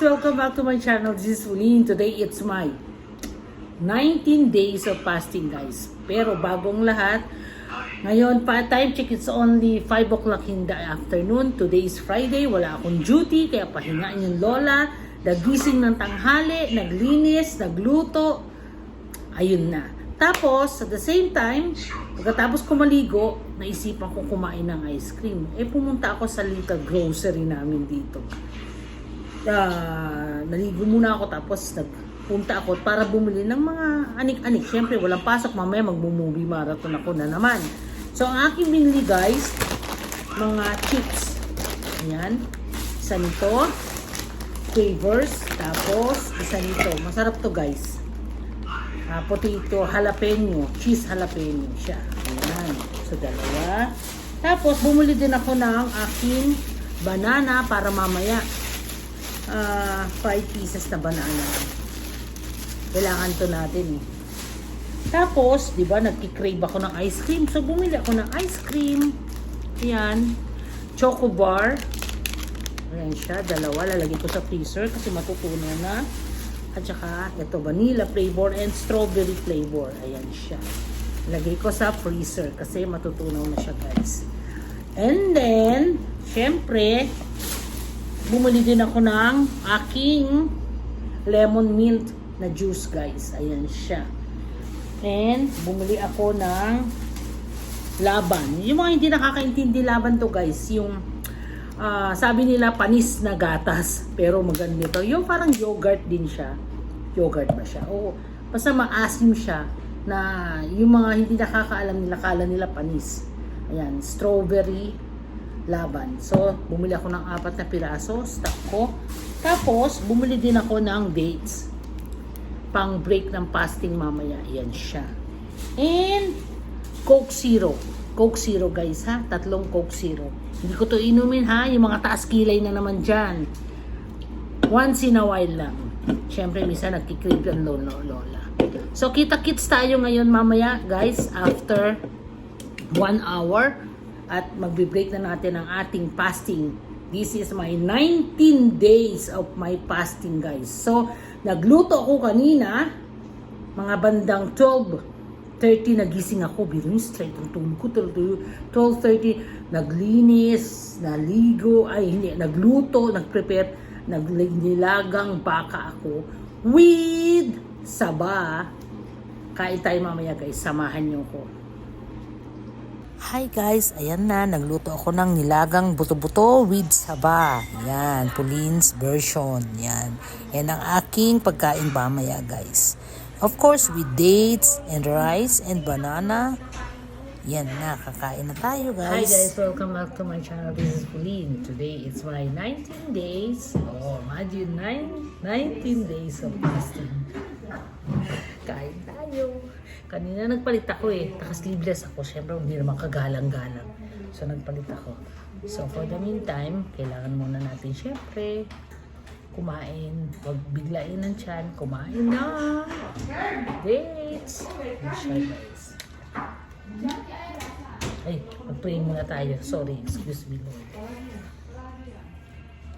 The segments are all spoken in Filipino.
guys! Welcome back to my channel. This is Ulin. Today it's my 19 days of fasting guys. Pero bagong lahat, ngayon pa time check, it's only 5 o'clock in the afternoon. Today is Friday, wala akong duty, kaya pahingaan yung lola. Nagising ng tanghali, naglinis, nagluto. Ayun na. Tapos, at the same time, pagkatapos ko maligo, naisipan ko kumain ng ice cream. Pumunta ako sa little grocery namin dito. Naligo muna ako, tapos nagpunta ako para bumili ng mga anik-anik. Siyempre, walang pasok. Mamaya magmo-movie marathon ako na naman. So, ang aking binili guys, mga chips. Ayan. Isa nito. Flavors. Tapos, isa nito. Masarap to guys. Potato jalapeno, cheese jalapeno siya. Ayan. So, dalawa. Tapos, bumili din ako ng aking banana para mamaya 5 pieces na banana. Kailangan to natin eh. Tapos, di ba, nagki-crave ako ng ice cream. So, bumili ako ng ice cream. Ayan. Choco bar. Ayan siya. Dalawa. Lalagay ko sa freezer kasi matutunaw na. At saka, ito, vanilla flavor and strawberry flavor. Ayan siya. Lagay ko sa freezer kasi matutunaw na siya, guys. And then, syempre, bumili din ako ng aking lemon mint na juice, guys. Ayan siya. And, bumili ako ng laban. Yung mga hindi nakakaintindi laban to, guys. Yung, sabi nila panis na gatas, pero maganda ito. Yung parang yogurt din siya. Yogurt ba siya? O basta maasim siya na yung mga hindi nakakaalam nila, kala nila panis. Ayan, strawberry laban. So, bumili ako ng 4 na piraso, stock ko. Tapos, bumili din ako ng dates. Pang break ng fasting mamaya. Ayan siya. And, Coke Zero. Coke Zero guys ha. 3 Coke Zero. Hindi ko to inumin ha. Yung mga taas kilay na naman dyan. Once in a while lang. Siyempre, minsan nagkikrave ang lola. So, kita-kits tayo ngayon mamaya guys. After 1 hour. At magbe-break na natin ang ating fasting. This is my 19 days of my fasting guys. So, nagluto ako kanina. Mga bandang 12:30 nagising ako, biruin straight ang tulog ko, 12:30 naglinis, naligo, nagluto, nagprepare, naglilagang baka ako with saba. Kain tayo mamaya guys, samahan niyo ko. Hi guys, ayan na, nagluto ako ng nilagang buto-buto with saba. Yan, Pauline's version. Yan ang aking pagkain mamaya guys. Of course, with dates and rice and banana. Yan na, kakain na tayo guys. Hi guys, welcome back to my channel. This is Pauline. Today it's my 19 days. Imagine 19 days of fasting. Kain tayo. Kanina nagpalit ako naka-sleeveless ako. Siyempre, hindi naman kagalang-galang. So, nagpalit ako. So, for the meantime, kailangan muna natin siyempre kumain. Huwag biglain ng tiyan. Kumain na. Dates. Siya guys. Ay, mag-pray muna tayo. Sorry, excuse me Lord.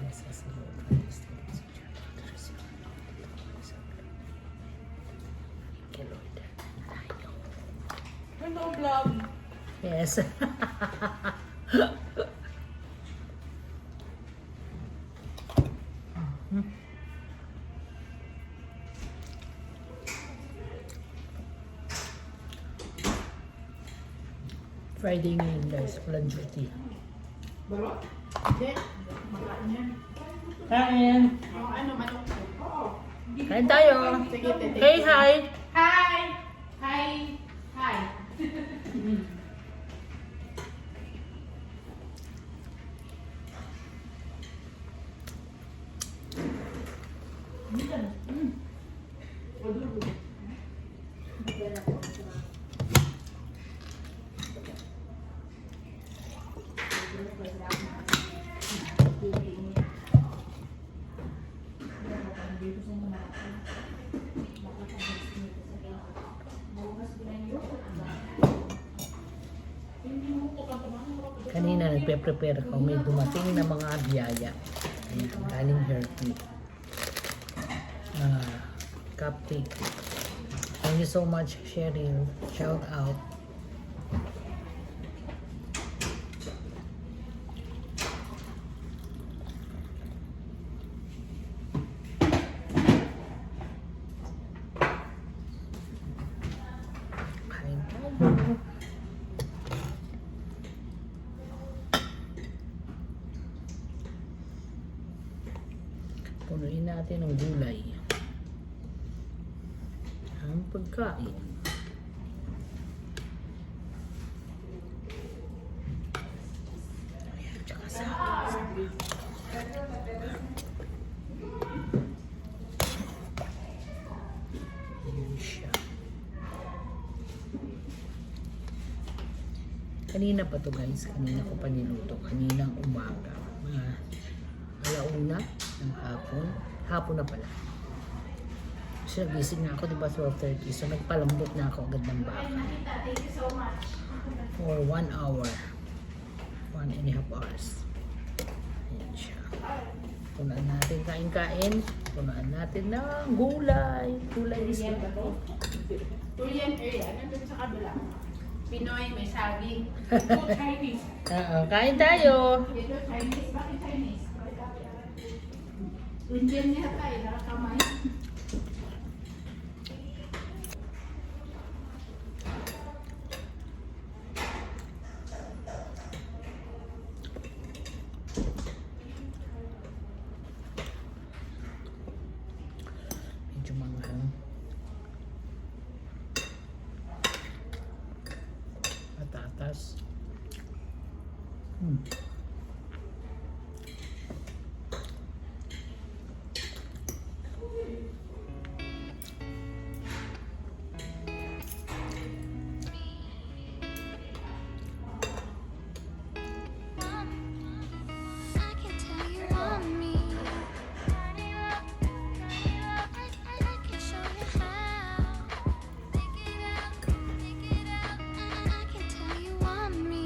Bless us Lord. Okay Lord. Hello vlog. Yes. Friday ngayon guys, walang duty. Balot? Hindi. Makain yan. Kain! Manok. Kain tayo! Sige, tete. Hey, hi! Hi! Hi! Hi! Kanina nagpe-prepare ako, may dumating na mga biyaya. Ayan, galing Hershey. cupcake. Thank you so much, Cheryl. Shout out. Kain tayo. Punuin natin ng gulay ang pagkain. Ayan, tsaka sa ayan siya. Kanina pa to guys, kanina ko pa niluto, kaninang umaga, mga alauna ng hapon, hapon na pala. So nagising na ako, diba 12:30, so nagpalambot na ako agad ng baka Thank you so much. for 1 hour, 1.5 hours. Ayan siya. Punaan natin, kain-kain, punaan natin ng gulay. Gulay is Korean ba to? Korean area. Nandun sa kabila. Pinoy, may saging. Ito Chinese. Kain tayo. Ito Chinese. Bakit Chinese? Indian niya tayo. Nakakamay. Medyo manghang. Patatas. I can tell you want me. I can show you how. Think it out, think it out. I can tell you want me.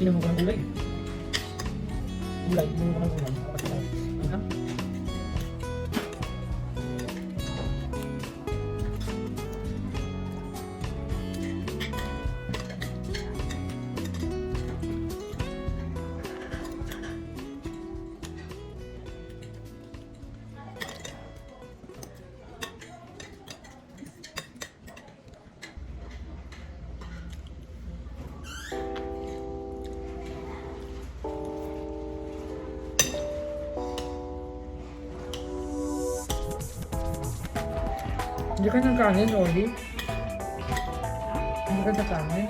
Inom mo ko ng gulay. Gulay, inom mo ko ng gulay. Ha? Hindi ka ng kanin, Oli? Hindi ka ng kanin?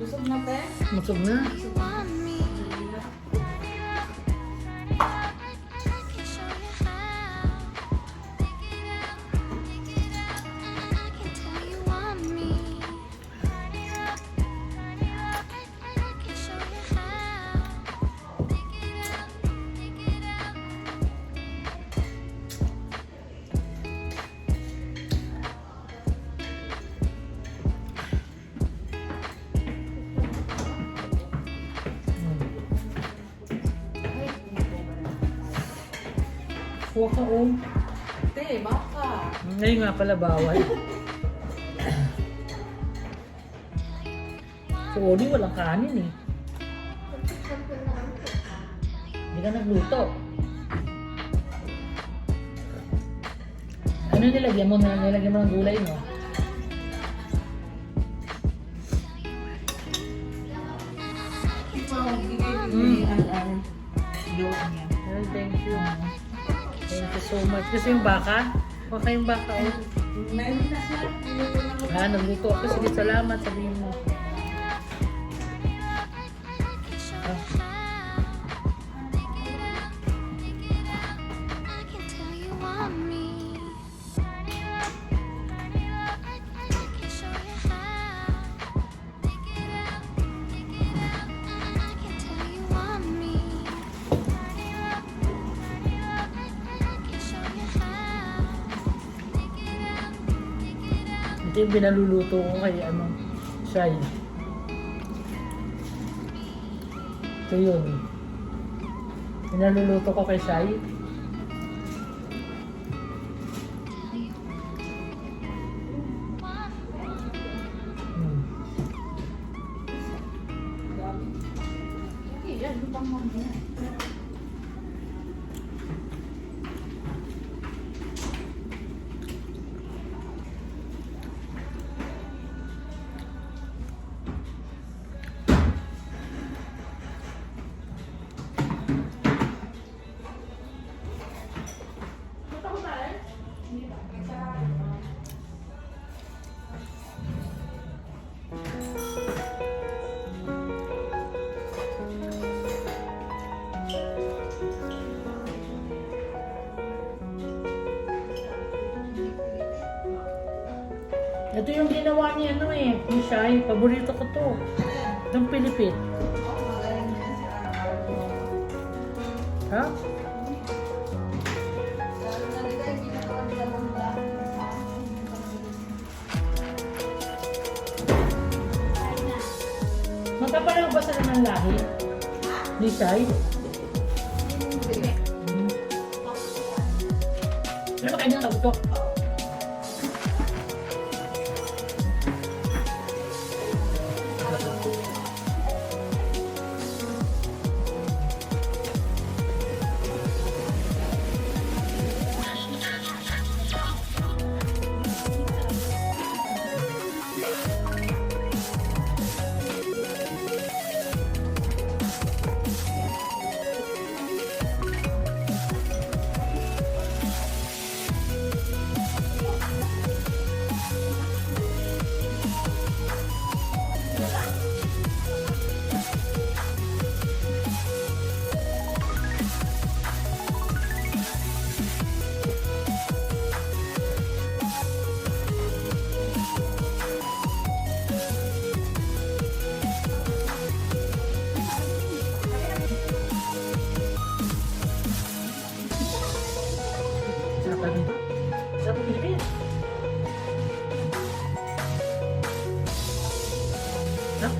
Busog na, te? Masog na. You want me. I can show you how. Pick it up, and I can tell you want me. Turn it up, I can show you how. Pick it up. Kuha ka, Te, baka. Ngayon nga pala bawal. Si Oli walang kanin eh. Hindi ka nagluto. Ano nilagyan mo? Nilagyan mo ng gulay, no? Ikaw, bigay ni ang joke niya. Well, thank you. Thank you so much. Kasi yung baka, baka yung baka. Oh. Meron na siya. Niluto na ako. Nagluto ako. Sige, salamat. Sabihin mo. I can tell you want me. I can show you how. Pick it up, and I can tell you want me. I can show you how. Pick it up. Ito yung binaluluto ko kay Shai. Ito yun. Binaluluto ko kay Shai. Okay, yan. Lupang mo niya. Punta ko tayo? Hindi ba? Sa Ito yung ginawa ni ano eh, ni Shai. Paborito ko to. Yung Pilipit. Ha? Magkapareho ba sila ng lahi? Ni Shai? Ano ba kayo ng tawag to? Sarap Pilipit. Sarap.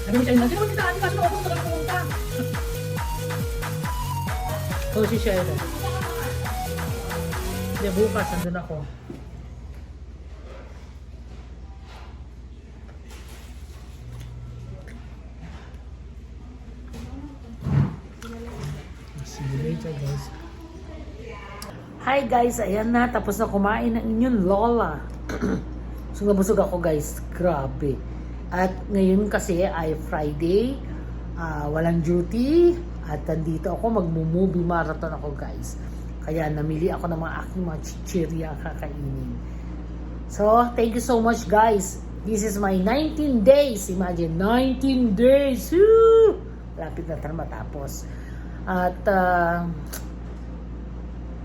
Sabi mo sa'yo, hindi naman kita, kasi ako kung talagang pumunta. Oo, si Sharon. Hindi, bukas, nandun ako. See you later, guys. Hi guys, ayan na, tapos na kumain ng inyong lola. Busog na busog ako guys, grabe. At ngayon kasi ay Friday, walang duty, at nandito ako, magmo-movie marathon ako guys. Kaya namili ako ng mga aking mga chichirya kakainin. So, thank you so much guys. This is my 19 days. Imagine, 19 days. Woo! Lapit na tayo matapos. At,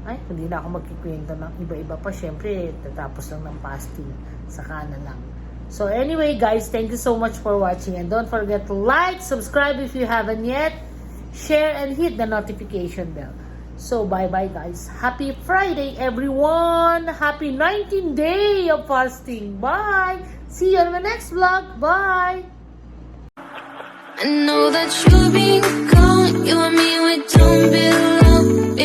hindi na ako magkikwento ng iba-iba pa. Siyempre, tatapos lang ng fasting. Saka na lang. So, anyway, guys, thank you so much for watching. And don't forget to like, subscribe if you haven't yet. Share and hit the notification bell. So, bye-bye, guys. Happy Friday, everyone! Happy 19th day of fasting. Bye! See you on the next vlog. Bye! I know that you've been gone. You and me, we don't belong.